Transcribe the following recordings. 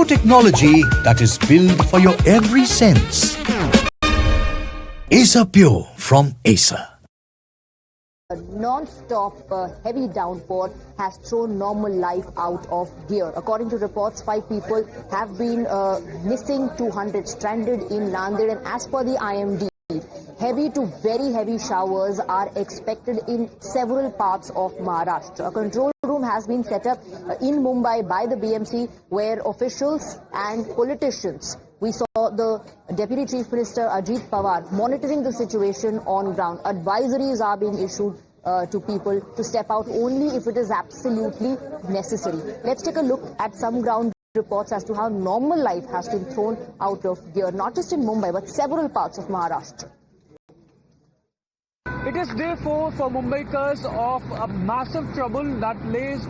technology that is built for your every sense. Acer Pure from Acer. A non-stop heavy downpour has thrown normal life out of gear. According to reports, 5 people have been missing, 200 stranded in Nanded, and as per the IMD, heavy to very heavy showers are expected in several parts of Maharashtra. A control room has been set up in Mumbai by the BMC, where officials and politicians, we saw the Deputy Chief Minister Ajit Pawar monitoring the situation on ground. Advisories are being issued to people to step out only if it is absolutely necessary. Let's take a look at some ground reports as to how normal life has been thrown out of gear, not just in Mumbai but several parts of Maharashtra. It is day 4 for Mumbaikars of a massive trouble that lays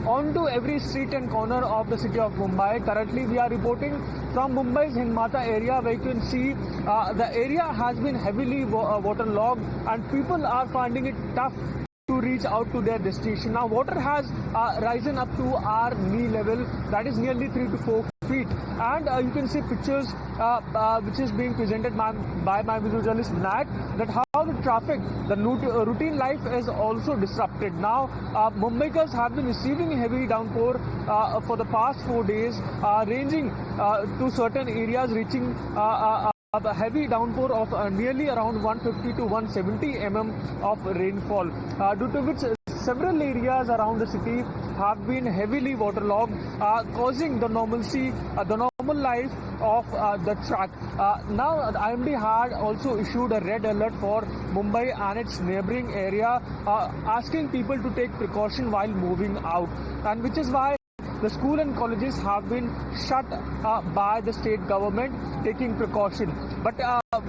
onto every street and corner of the city of Mumbai. Currently, we are reporting from Mumbai's Hindmata area, where you can see the area has been heavily waterlogged and people are finding it tough to reach out to their destination. Now, water has risen up to our knee level, that is nearly 3 to 4 feet, and you can see pictures which is being presented by my video journalist Nat, that how the traffic, the routine life is also disrupted. Now, Mumbaikars have been receiving heavy downpour for the past 4 days, ranging to certain areas, reaching a heavy downpour of nearly around 150 to 170 mm of rainfall, due to which several areas around the city have been heavily waterlogged, causing the normalcy, the normal life of the track. Now, the IMD had also issued a red alert for Mumbai and its neighboring area, asking people to take precaution while moving out, and which is why the school and colleges have been shut by the state government, taking precaution. But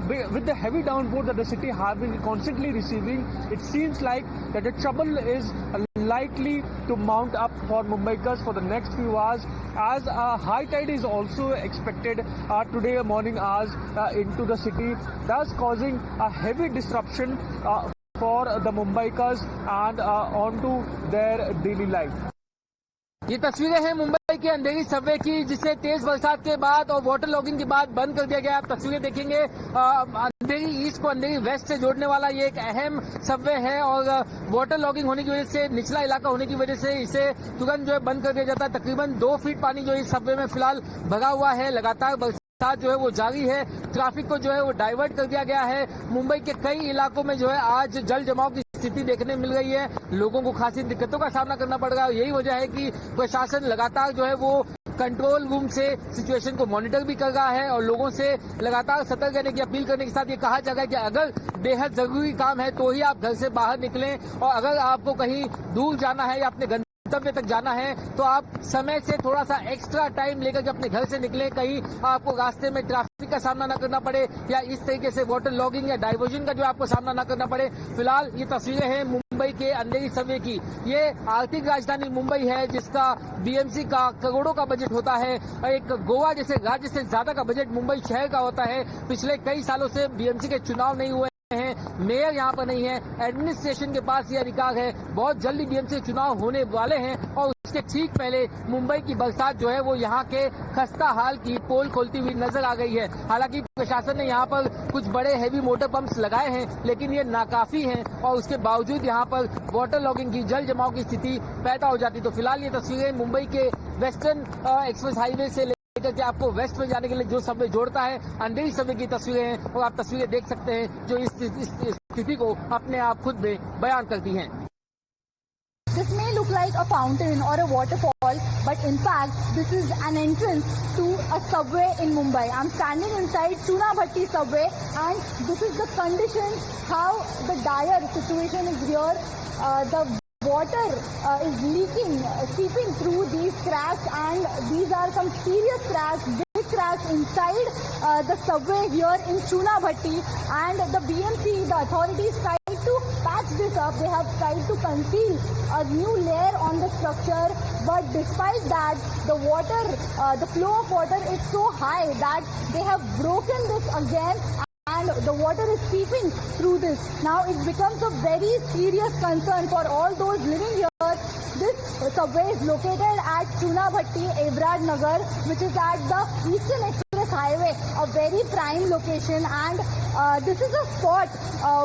with the heavy downpour that the city have been constantly receiving, it seems like that the trouble is likely to mount up for Mumbaikars for the next few hours, as a high tide is also expected today morning hours into the city, thus causing a heavy disruption for the Mumbaikars and onto their daily life. ये तस्वीरें हैं मुंबई के अंधेरी Subway की, जिसे तेज बरसात के बाद और वाटर लॉगिंग के बाद बंद कर दिया गया। आप तस्वीरें देखेंगे, अंधेरी ईस्ट को अंधेरी वेस्ट से जोड़ने वाला ये एक अहम सबवे है, और वाटर लॉगिंग होने की वजह से, निचला इलाका होने की वजह से इसे तुरंत जो है बंद कर दिया जाता है। तकरीबन 2 फीट पानी जो इस सबवे में फिलहाल भरा हुआ है। लगातार बरसात जो है वो जारी है, ट्रैफिक को जो है वो डाइवर्ट कर दिया गया है। मुंबई के कई इलाकों में जो है आज जल जमाव की स्थिति देखने मिल रही है, लोगों को खासी दिक्कतों का सामना करना पड़ रहा है। यही वजह है कि प्रशासन लगातार जो है वो कंट्रोल रूम से सिचुएशन को मॉनिटर भी कर रहा है और लोगों से लगातार सतर्क रहने की अपील करने के साथ ये कहा जा रहा है कि अगर बेहद जरूरी काम है तो ही आप घर से बाहर निकलें, और अगर आपको कहीं दूर जाना है या अपने गंतव्य तक जाना है तो आप समय से थोड़ा सा एक्स्ट्रा टाइम लेकर के अपने घर से निकलें, कहीं आपको रास्ते में ट्रैफिक का सामना न करना पड़े या इस तरीके से वाटर लॉगिंग या डाइवर्जन का जो आपको सामना न करना पड़े। फिलहाल ये तस्वीरें हैं मुंबई के अंधेरी सबवे की। ये आर्थिक राजधानी मुंबई है, जिसका बीएमसी का करोड़ों का बजट होता है। एक गोवा जैसे राज्य से ज्यादा का बजट मुंबई शहर का होता है। पिछले कई सालों से बीएमसी के चुनाव नहीं हुए हैं, मेयर यहाँ पर नहीं है, एडमिनिस्ट्रेशन के पास ये अधिकार है। बहुत जल्दी बीएमसी चुनाव होने वाले हैं और उसके ठीक पहले मुंबई की बरसात जो है वो यहाँ के खस्ता हाल की पोल खोलती हुई नजर आ गई है। हालांकि प्रशासन ने यहाँ पर कुछ बड़े हेवी मोटर पंप्स लगाए हैं, लेकिन ये नाकाफी हैं और उसके बावजूद यहाँ पर वाटर लॉगिंग की, जल जमाव की स्थिति पैदा हो जाती। तो फिलहाल ये तस्वीरें मुंबई के वेस्टर्न एक्सप्रेस हाईवे से कि आपको वेस्ट में जाने के लिए जो सबवे जोड़ता है, अंधेरी सबवे की तस्वीरें हैं, और आप तस्वीरें देख सकते हैं जो इस स्थिति को अपने आप खुद में बयान करती हैं। This may look like a fountain or a waterfall, but in fact, this is an entrance to a subway in Mumbai. I'm standing inside Chunabhatti subway, and this is the condition, how the dire situation is here. The water is leaking, seeping through these cracks, and these are some serious cracks, big cracks inside the subway here in Chunabhatti. And the BMC, the authorities tried to patch this up. They have tried to conceal a new layer on the structure, but despite that, the water, the flow of water is so high that they have broken this again, and the water is seeping through this. Now it becomes a very serious concern for all those living here. This subway is located at Chunabhatti, Evrad Nagar, which is at the Eastern Express Highway, a very prime location. And this is a spot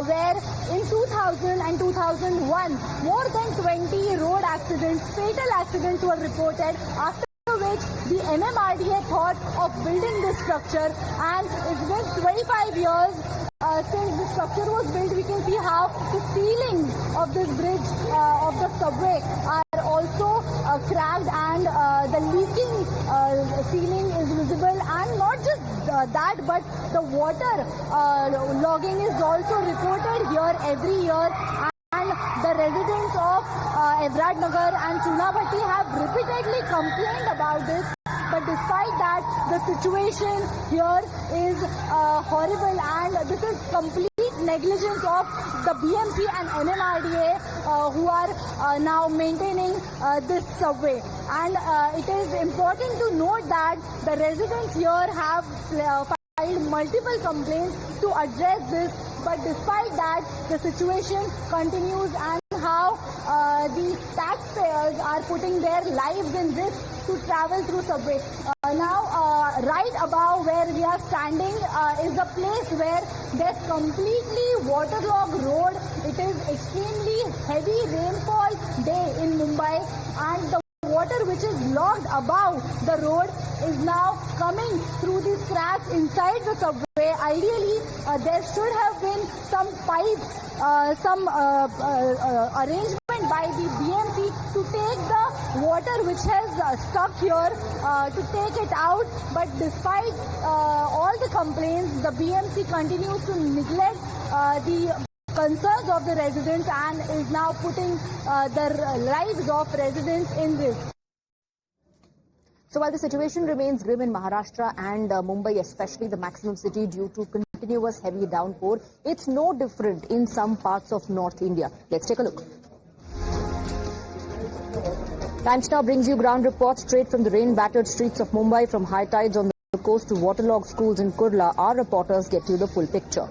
where in 2000 and 2001, more than 20 road accidents, fatal accidents were reported, after which the MMRDA thought of building this structure. And it's been 25 years since the structure was built. We can see how the ceilings of this bridge of the subway are also cracked, and the leaking ceiling is visible. And not just that, but the water logging is also reported here every year. And the residents of Evrad Nagar and Chunabhatti have repeatedly complained about this. But despite that, the situation here is horrible, and this is complete negligence of the BMC and NMRDA who are now maintaining this subway. And it is important to note that the residents here have filed multiple complaints to address this. But despite that, the situation continues, and how the taxpayers are putting their lives in risk to travel through subway. Now, right above where we are standing is a place where there's completely waterlogged road. It is extremely heavy rainfall day in Mumbai, and the water which is logged above the road is now coming through these cracks inside the subway. Ideally, there should have been some pipes, some arrangement by the BMC to take the water which has stuck here, to take it out. But despite all the complaints, the BMC continues to neglect the concerns of the residents and is now putting the lives of residents in risk. So while the situation remains grim in Maharashtra and Mumbai, especially the maximum city, due to continuous heavy downpour, it's no different in some parts of North India. Let's take a look. Times Now brings you ground reports straight from the rain-battered streets of Mumbai. From high tides on the coast to waterlogged schools in Kurla, our reporters get you the full picture.